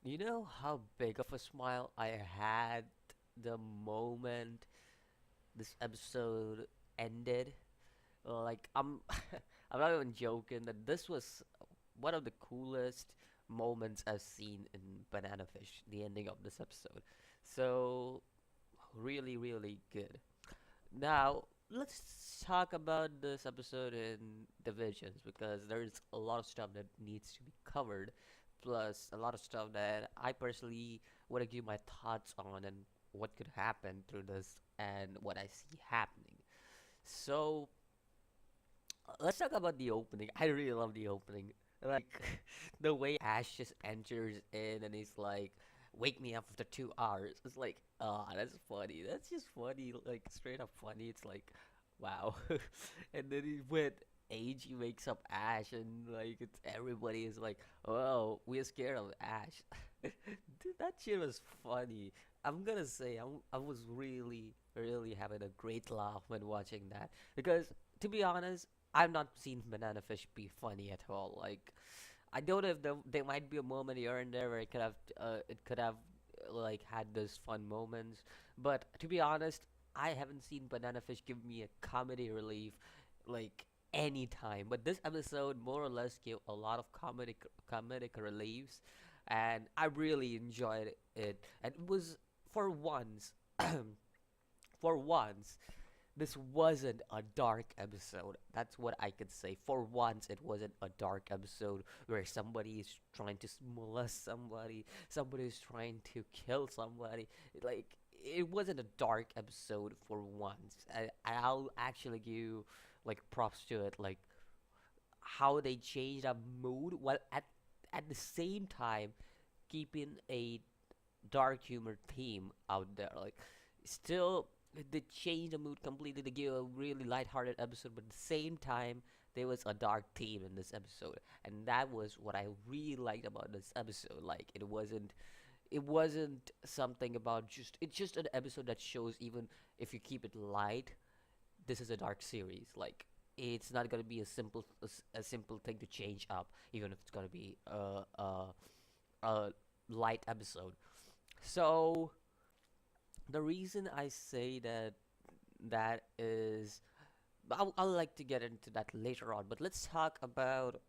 You know how big of a smile I had the moment this episode ended? Like I'm not even joking that this was one of the coolest moments I've seen in Banana Fish, the ending of this episode. So really, really good. Now, let's talk about this episode in divisions because there's a lot of stuff that needs to be covered, plus a lot of stuff that I personally want to give my thoughts on and what could happen through this and what I see happening. So, let's talk about the opening. I really love the opening. Like, the way Ash just enters in and he's like, wake me up after 2 hours. It's like, ah, that's funny. That's just funny. Like, straight up funny. It's like, wow. And then when AG wakes up Ash and, like, everybody is like, oh, we're scared of Ash. Dude, that shit was funny. I'm gonna say, I was really, really having a great laugh when watching that. Because, to be honest, I've not seen Banana Fish be funny at all. Like, I don't know if there might be a moment here and there where it could have like had those fun moments, but to be honest, I haven't seen Banana Fish give me a comedy relief like any time. But this episode more or less gave a lot of comedic reliefs, and I really enjoyed it. And it was for once, for once this wasn't a dark episode. That's what I could say. For once, it wasn't a dark episode where somebody is trying to molest somebody, somebody is trying to kill somebody. Like, it wasn't a dark episode for once. I'll actually give like props to it. Like how they changed a mood while at the same time keeping a dark humor theme out there. Like, still, they changed the mood completely to give a really lighthearted episode, but at the same time, there was a dark theme in this episode, and that was what I really liked about this episode. Like, it wasn't something about just it's just an episode that shows even if you keep it light, this is a dark series. Like, it's not gonna be a simple thing to change up, even if it's gonna be a light episode. So the reason I say that is, I'll like to get into that later on, but let's talk about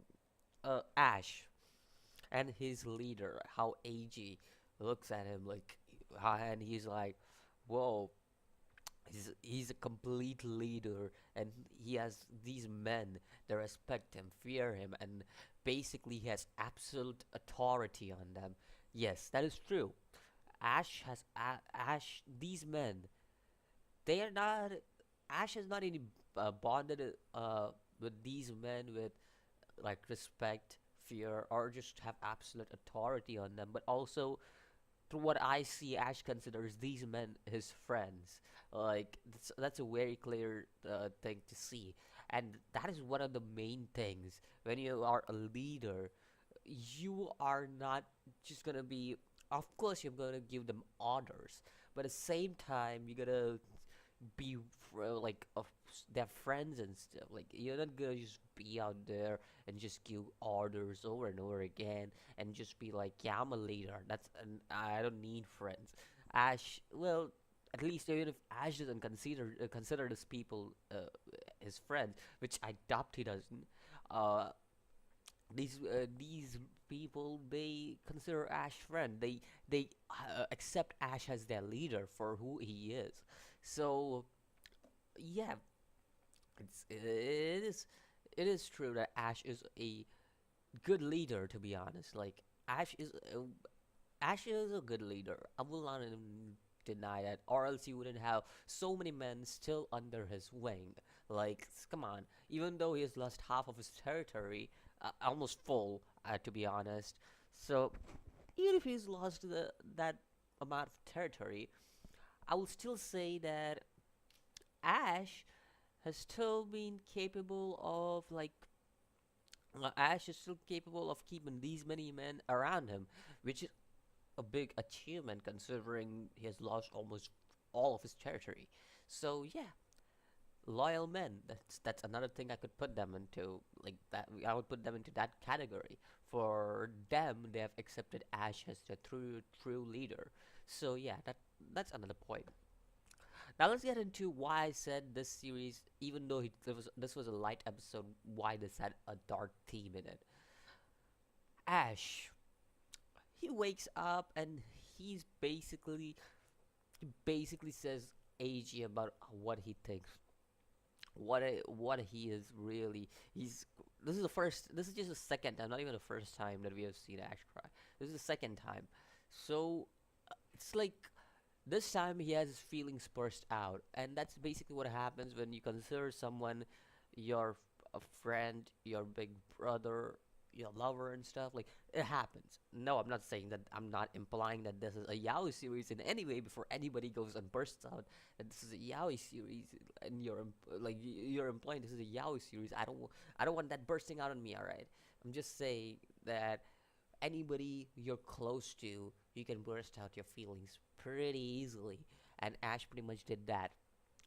Ash and his leader, how AG looks at him like, and he's like, whoa, he's a complete leader, and he has these men that respect him, fear him, and basically he has absolute authority on them. Yes, that is true. Ash. These men, they are not. Ash is not any bonded with these men with like respect, fear, or just have absolute authority on them. But also, through what I see, Ash considers these men his friends. Like, that's a very clear thing to see, and that is one of the main things when you are a leader. You are not just gonna be. Of course, you're gonna give them orders, but at the same time, you're gonna be like their friends and stuff. Like, you're not gonna just be out there and just give orders over and over again and just be like, yeah, I'm a leader. I don't need friends. Ash, well, at least even if Ash doesn't consider these people his friends, which I doubt he doesn't. Uh, these people, they consider Ash friend. They accept Ash as their leader for who he is. So yeah, it is it is true that Ash is a good leader. To be honest, like Ash is a good leader. I will not deny that, or else he wouldn't have so many men still under his wing. Like, come on, even though he has lost half of his territory, almost full, to be honest. So even if he's lost that amount of territory, I will still say that Ash has still been capable of like Ash is still capable of keeping these many men around him, which is a big achievement considering he has lost almost all of his territory. So yeah, loyal men. That's another thing I could put them into, like that. I would put them into that category. For them, they have accepted Ash as their true leader. So yeah, that's another point. Now let's get into why I said this series, even though this was a light episode, why this had a dark theme in it. Ash, he wakes up and he's basically says AG about what he thinks, what he is really. He's This is the first. This is just the second time, not even the first time that we have seen Ash cry. This is the second time, so it's like this time he has his feelings burst out, and that's basically what happens when you consider someone your a friend, your big brother, your lover, and stuff. Like it happens. No, I'm not saying that. I'm not implying that this is a yaoi series in any way. Before anybody goes and bursts out that this is a yaoi series, and you're implying this is a yaoi series. I don't want that bursting out on me. All right. I'm just saying that anybody you're close to, you can burst out your feelings pretty easily. And Ash pretty much did that.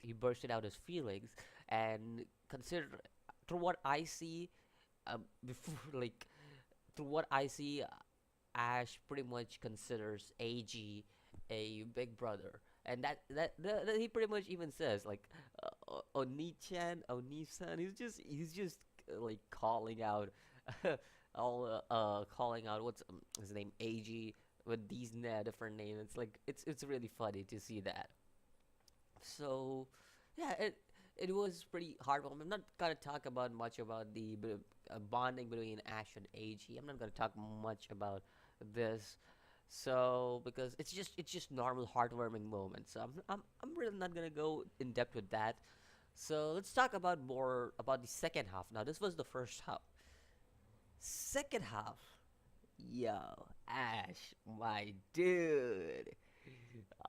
He bursted out his feelings, and consider through what I see, before like through what I see, Ash pretty much considers AG a big brother, and that he pretty much even says like Oni-chan, Oni-san. He's just like calling out calling out what's his name, AG, with these different names. It's like it's really funny to see that. So yeah, it was pretty heartwarming. I'm not gonna talk about much about the bonding between Ash and AG. I'm not gonna talk much about this. So because it's just normal heartwarming moments. So I'm really not gonna go in depth with that. So let's talk about more about the second half. Now this was the first half. Second half, yo, Ash, my dude.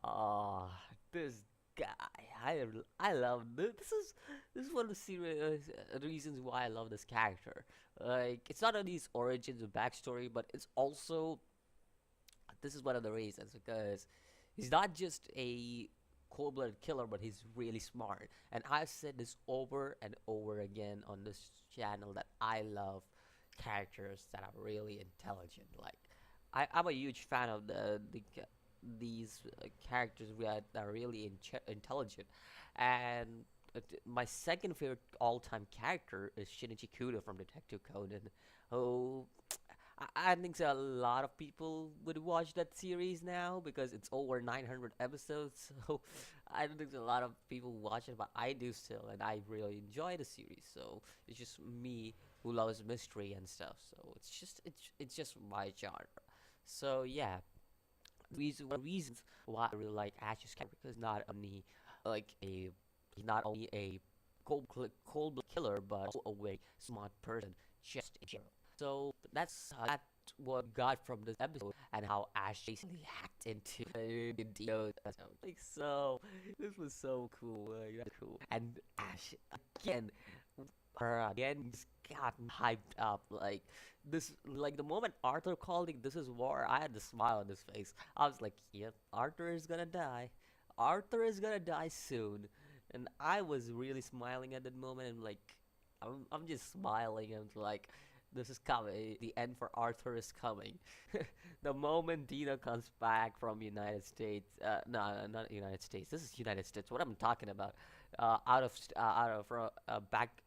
Oh, this guy, I love this. This is one of the serious reasons why I love this character. Like, it's not only his origins and backstory, but it's also, this is one of the reasons, because he's not just a cold-blooded killer, but he's really smart. And I've said this over and over again on this channel that I love characters that are really intelligent. Like, I'm a huge fan of these characters that are really intelligent. And my second favorite all-time character is Shinichi Kudo from Detective Conan. Oh, I think so a lot of people would watch that series now because it's over 900 episodes. So I don't think a lot of people watch it, but I do still, and I really enjoy the series. So it's just me who loves mystery and stuff. So it's just my genre. So yeah, reasons why I really like Ash's character, because not only like a he's not only a cold killer, but also a very smart person, just in general. So that's what we got from this episode, and how Ash basically hacked into the Dio. Like, so this was so cool, that's cool. And Ash again, her again just got hyped up. Like this, like the moment Arthur called it, "This is war," I had a smile on his face. I was like, "Yep, Arthur is gonna die. Arthur is gonna die soon." And I was really smiling at that moment, and like, I'm just smiling and like, this is coming. The end for Arthur is coming. The moment Dina comes back from United States, no, not United States. This is United States. What I'm talking about, out of back.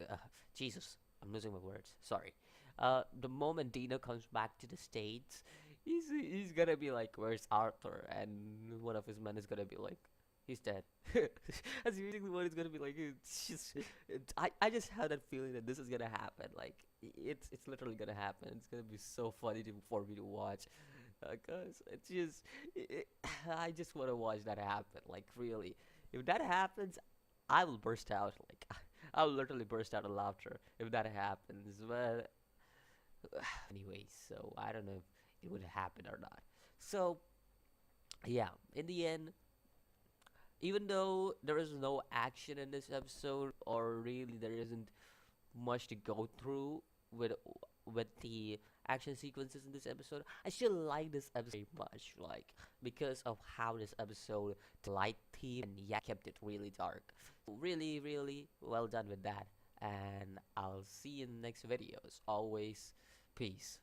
Jesus, I'm losing my words. Sorry. The moment Dina comes back to the States, he's gonna be like, "Where's Arthur?" And one of his men is gonna be like, "He's dead." That's basically what it's gonna be like. I just have that feeling that this is gonna happen. Like it's literally gonna happen. It's gonna be so funny for me to watch, cause it's just I just want to watch that happen. Like really, if that happens, I will burst out. Like I will literally burst out of laughter if that happens. But anyways, so I don't know if it would happen or not. So yeah, in the end, even though there is no action in this episode, or really there isn't much to go through with the action sequences in this episode. I still like this episode very much, like because of how this episode light theme and yeah kept it really dark. Really, really well done with that. And I'll see you in the next videos. Always, peace.